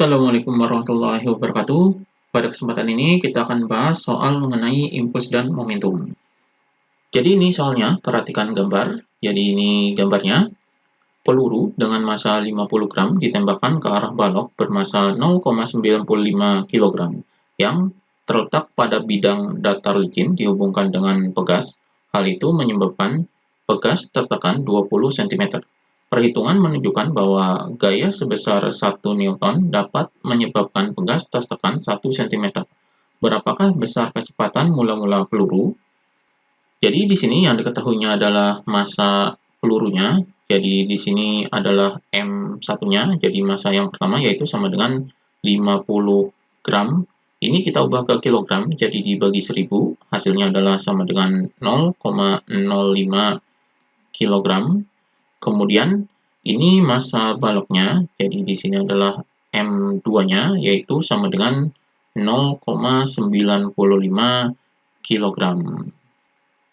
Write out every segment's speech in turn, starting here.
Assalamualaikum warahmatullahi wabarakatuh. Pada kesempatan ini kita akan bahas soal mengenai impuls dan momentum. Jadi ini soalnya, perhatikan gambar. Jadi ini gambarnya, peluru dengan massa 50 gram ditembakkan ke arah balok bermassa 0,95 kg yang terletak pada bidang datar licin dihubungkan dengan pegas. Hal itu menyebabkan pegas tertekan 20 cm. Perhitungan menunjukkan bahwa gaya sebesar 1 Newton dapat menyebabkan pegas tertekan 1 cm. Berapakah besar kecepatan mula-mula peluru? Jadi di sini yang diketahuinya adalah massa pelurunya. Jadi di sini adalah M1-nya. Jadi massa yang pertama yaitu sama dengan 50 gram. Ini kita ubah ke kilogram, jadi dibagi 1000, hasilnya adalah sama dengan 0,05 kilogram. Kemudian ini massa baloknya, jadi di sini adalah M2-nya, yaitu sama dengan 0,95 kilogram.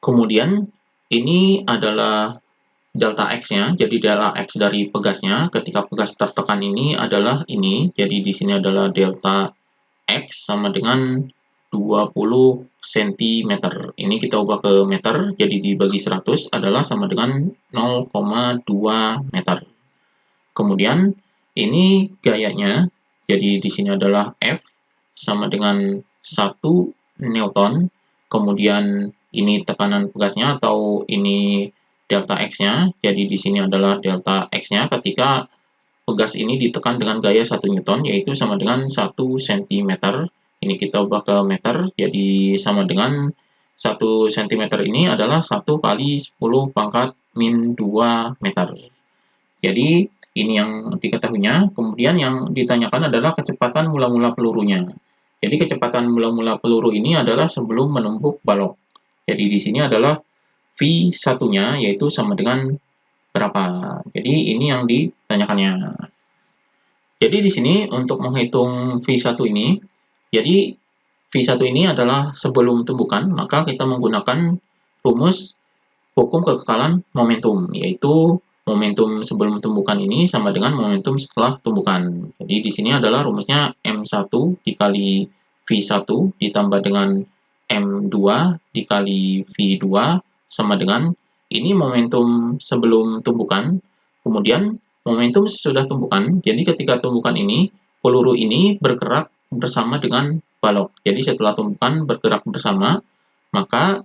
Kemudian ini adalah delta X-nya, jadi delta X dari pegasnya ketika pegas tertekan ini adalah ini, jadi di sini adalah delta X sama dengan 20 cm. Ini kita ubah ke meter, jadi dibagi 100 adalah sama dengan 0,2 meter. Kemudian ini gayanya, jadi di sini adalah F sama dengan 1 Newton. Kemudian ini tekanan pegasnya atau ini delta X-nya, jadi di sini adalah delta X-nya ketika pegas ini ditekan dengan gaya 1 Newton, yaitu sama dengan 1 cm. Ini kita ubah ke meter, jadi sama dengan 1 cm ini adalah 1 kali 10 pangkat min 2 meter. Jadi ini yang diketahuinya. Kemudian yang ditanyakan adalah kecepatan mula-mula pelurunya. Jadi kecepatan mula-mula peluru ini adalah sebelum menumbuk balok. Jadi di sini adalah V1-nya yaitu sama dengan berapa. Jadi ini yang ditanyakannya. Jadi di sini untuk menghitung V1 ini, jadi V1 ini adalah sebelum tumbukan, maka kita menggunakan rumus hukum kekekalan momentum, yaitu momentum sebelum tumbukan ini sama dengan momentum setelah tumbukan. Jadi di sini adalah rumusnya M1 dikali V1 ditambah dengan M2 dikali V2 sama dengan ini momentum sebelum tumbukan, kemudian momentum sesudah tumbukan. Jadi ketika tumbukan ini, peluru ini bergerak bersama dengan balok. Jadi setelah tumbukan bergerak bersama, maka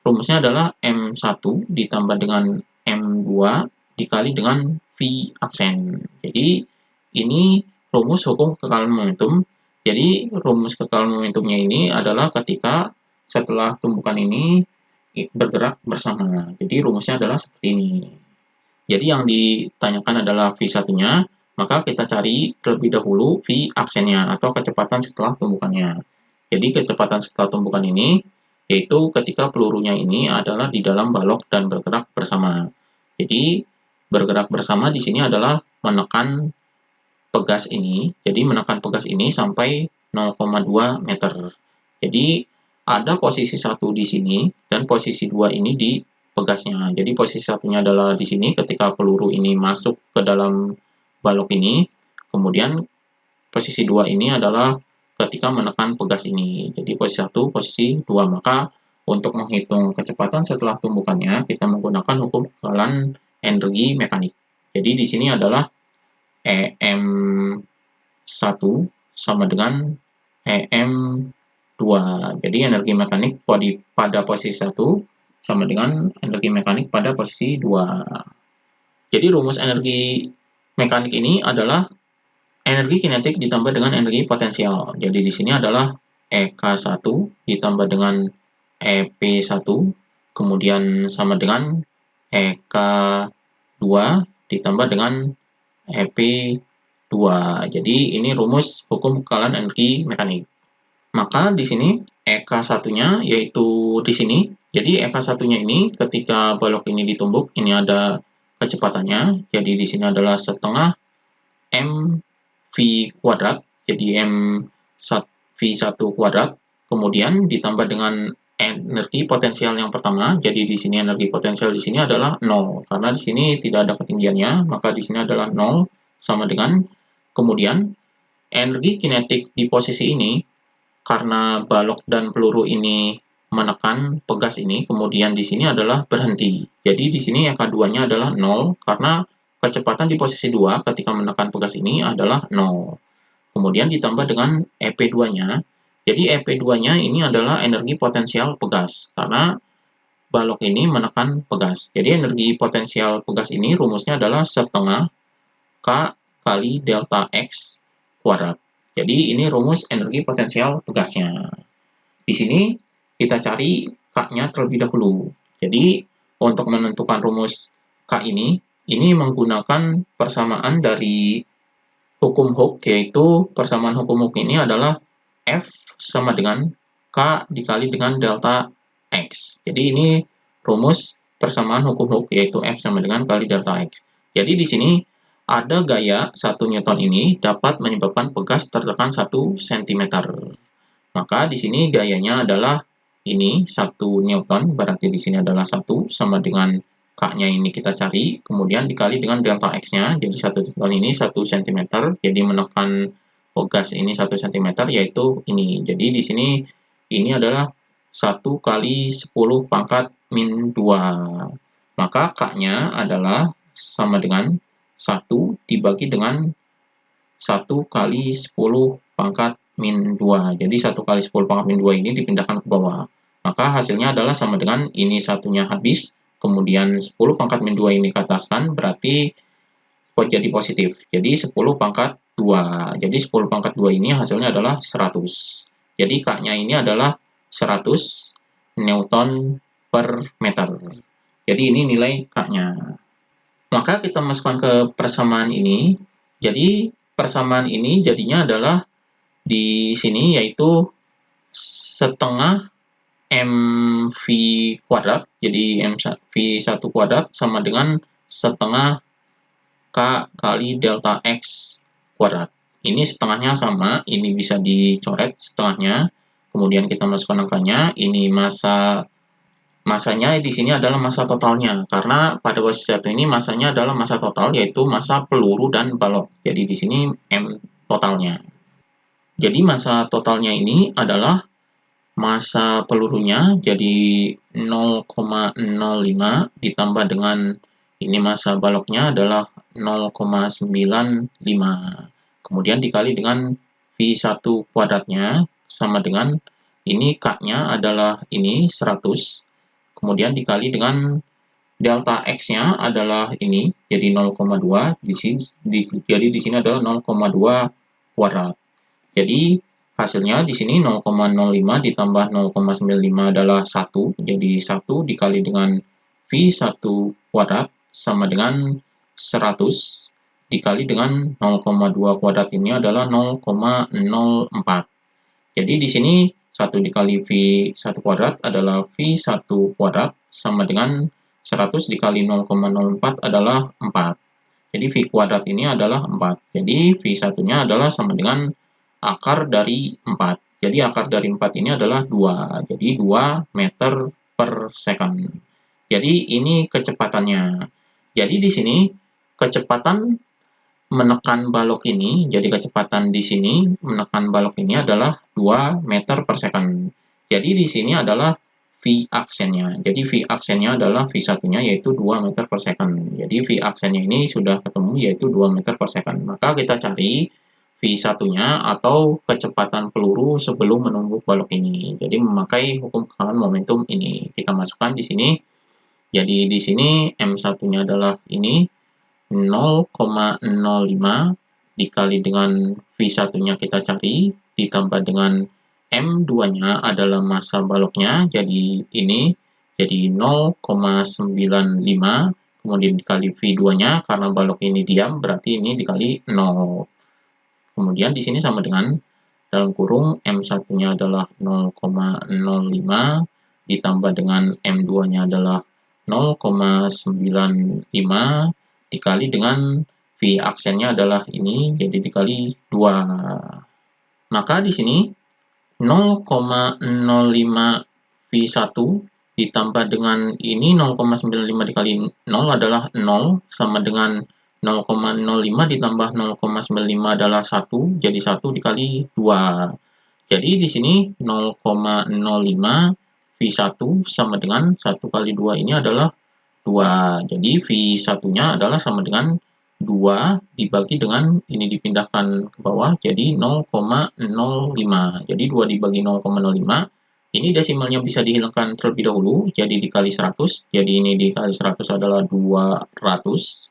rumusnya adalah M1 ditambah dengan M2 dikali dengan V aksen. Jadi ini rumus hukum kekekalan momentum. Jadi rumus kekekalan momentumnya ini adalah ketika setelah tumbukan ini bergerak bersama. Jadi rumusnya adalah seperti ini. Jadi yang ditanyakan adalah V1-nya, maka kita cari terlebih dahulu V aksennya atau kecepatan setelah tumbukannya. Jadi kecepatan setelah tumbukan ini yaitu ketika pelurunya ini adalah di dalam balok dan bergerak bersama. Jadi bergerak bersama di sini adalah menekan pegas ini. Jadi menekan pegas ini sampai 0,2 meter. Jadi ada posisi 1 di sini dan posisi 2 ini di pegasnya. Jadi posisi satunya adalah di sini ketika peluru ini masuk ke dalam balok ini. Kemudian posisi 2 ini adalah ketika menekan pegas ini. Jadi posisi 1, posisi 2. Maka untuk menghitung kecepatan setelah tumbukannya, kita menggunakan hukum kekekalan energi mekanik. Jadi di sini adalah EM1 sama dengan EM2. Jadi energi mekanik pada posisi 1 sama dengan energi mekanik pada posisi 2. Jadi rumus energi mekanik ini adalah energi kinetik ditambah dengan energi potensial. Jadi di sini adalah EK1 ditambah dengan EP1, kemudian sama dengan EK2 ditambah dengan EP2. Jadi ini rumus hukum kekekalan energi mekanik. Maka di sini EK1-nya yaitu di sini. Jadi EK1-nya ini ketika balok ini ditumbuk, ini ada kecepatannya. Jadi di sini adalah setengah mv kuadrat. Jadi v1 kuadrat. Kemudian ditambah dengan energi potensial yang pertama. Jadi di sini energi potensial di sini adalah 0 karena di sini tidak ada ketinggiannya, maka di sini adalah 0 sama dengan kemudian energi kinetik di posisi ini, karena balok dan peluru ini menekan pegas ini, kemudian di sini adalah berhenti. Jadi di sini EK2-nya adalah 0, karena kecepatan di posisi 2 ketika menekan pegas ini adalah 0. Kemudian ditambah dengan EP2-nya. Jadi EP2-nya ini adalah energi potensial pegas, karena balok ini menekan pegas. Jadi energi potensial pegas ini rumusnya adalah setengah K kali delta X kuadrat. Jadi ini rumus energi potensial pegasnya. Di sini kita cari K-nya terlebih dahulu. Jadi untuk menentukan rumus K ini menggunakan persamaan dari hukum Hooke, yaitu persamaan hukum Hooke ini adalah F sama dengan K dikali dengan delta X. Jadi ini rumus persamaan hukum Hooke, yaitu F sama dengan kali delta X. Jadi di sini ada gaya 1 Newton ini dapat menyebabkan pegas tertekan 1 cm. Maka di sini gayanya adalah ini 1 Newton, berarti di sini adalah 1 sama dengan K-nya ini kita cari, kemudian dikali dengan delta X-nya, jadi 1 Newton ini 1 cm, jadi menekan pegas ini 1 cm, yaitu ini. Jadi di sini ini adalah 1 kali 10 pangkat min 2. Maka K-nya adalah sama dengan 1 dibagi dengan 1 kali 10 pangkat min 2. Jadi 1 kali 10 pangkat min 2 ini dipindahkan ke bawah. Maka hasilnya adalah sama dengan ini satunya habis, kemudian 10 pangkat min 2 ini ke ataskan, berarti jadi positif. Jadi 10 pangkat 2. Jadi 10 pangkat 2 ini hasilnya adalah 100. Jadi K-nya ini adalah 100 Newton per meter. Jadi ini nilai K-nya. Maka kita masukkan ke persamaan ini. Jadi persamaan ini jadinya adalah di sini yaitu setengah mv kuadrat. Jadi mv1 kuadrat sama dengan setengah K kali delta X kuadrat. Ini setengahnya sama, ini bisa dicoret setengahnya. Kemudian kita masukkan angkanya, ini masanya di sini adalah massa totalnya, karena pada posisi 1 ini massanya adalah massa total, yaitu massa peluru dan balok. Jadi di sini M totalnya. Jadi massa totalnya ini adalah massa pelurunya, jadi 0,05 ditambah dengan ini massa baloknya adalah 0,95. Kemudian dikali dengan V1 kuadratnya sama dengan ini K-nya adalah ini 100. Kemudian dikali dengan delta X-nya adalah ini, jadi 0,2. Jadi di sini adalah 0,2 kuadrat. Jadi hasilnya di sini 0,05 ditambah 0,95 adalah 1. Jadi 1 dikali dengan V1 kuadrat sama dengan 100 dikali dengan 0,2 kuadrat ini adalah 0,04. Jadi di sini 1 dikali V1 kuadrat adalah V1 kuadrat sama dengan 100 dikali 0,04 adalah 4. Jadi V kuadrat ini adalah 4. Jadi V1-nya adalah sama dengan akar dari 4. Jadi akar dari 4 ini adalah 2. Jadi 2 meter per second. Jadi ini kecepatannya. Jadi di sini kecepatan menekan balok ini, jadi kecepatan di sini menekan balok ini adalah 2 meter per second. Jadi di sini adalah V aksennya. Jadi V aksennya adalah V1-nya yaitu 2 meter per second. Jadi V aksennya ini sudah ketemu yaitu 2 meter per second. Maka kita cari V1-nya atau kecepatan peluru sebelum menumbuk balok ini. Jadi memakai hukum kekalan momentum ini. Kita masukkan di sini. Jadi di sini M1-nya adalah ini 0,05 dikali dengan V1-nya kita cari, ditambah dengan M2-nya adalah massa baloknya, jadi ini, jadi 0,95, kemudian dikali V2-nya, karena balok ini diam, berarti ini dikali 0. Kemudian di sini sama dengan, dalam kurung, M1-nya adalah 0,05, ditambah dengan M2-nya adalah 0,95, dikali dengan V aksennya adalah ini, jadi dikali 2. Maka di sini 0,05 V1 ditambah dengan ini 0,95 dikali 0 adalah 0 sama dengan 0,05 ditambah 0,95 adalah 1, jadi 1 dikali 2. Jadi di sini 0,05 V1 sama dengan 1 kali 2 ini adalah 2. Jadi V1-nya adalah sama dengan 2 dibagi dengan ini dipindahkan ke bawah jadi 0,05. Jadi 2 dibagi 0,05. Ini desimalnya bisa dihilangkan terlebih dahulu, jadi dikali 100. Jadi ini dikali 100 adalah 200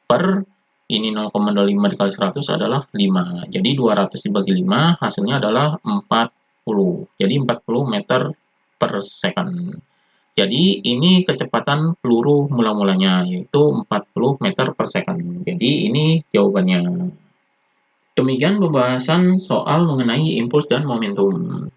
per ini 0,05 dikali 100 adalah 5. Jadi 200 dibagi 5 hasilnya adalah 40. Jadi 40 meter per second. Jadi ini kecepatan peluru mula-mulanya yaitu 40 meter per second. Jadi ini jawabannya. Demikian pembahasan soal mengenai impuls dan momentum.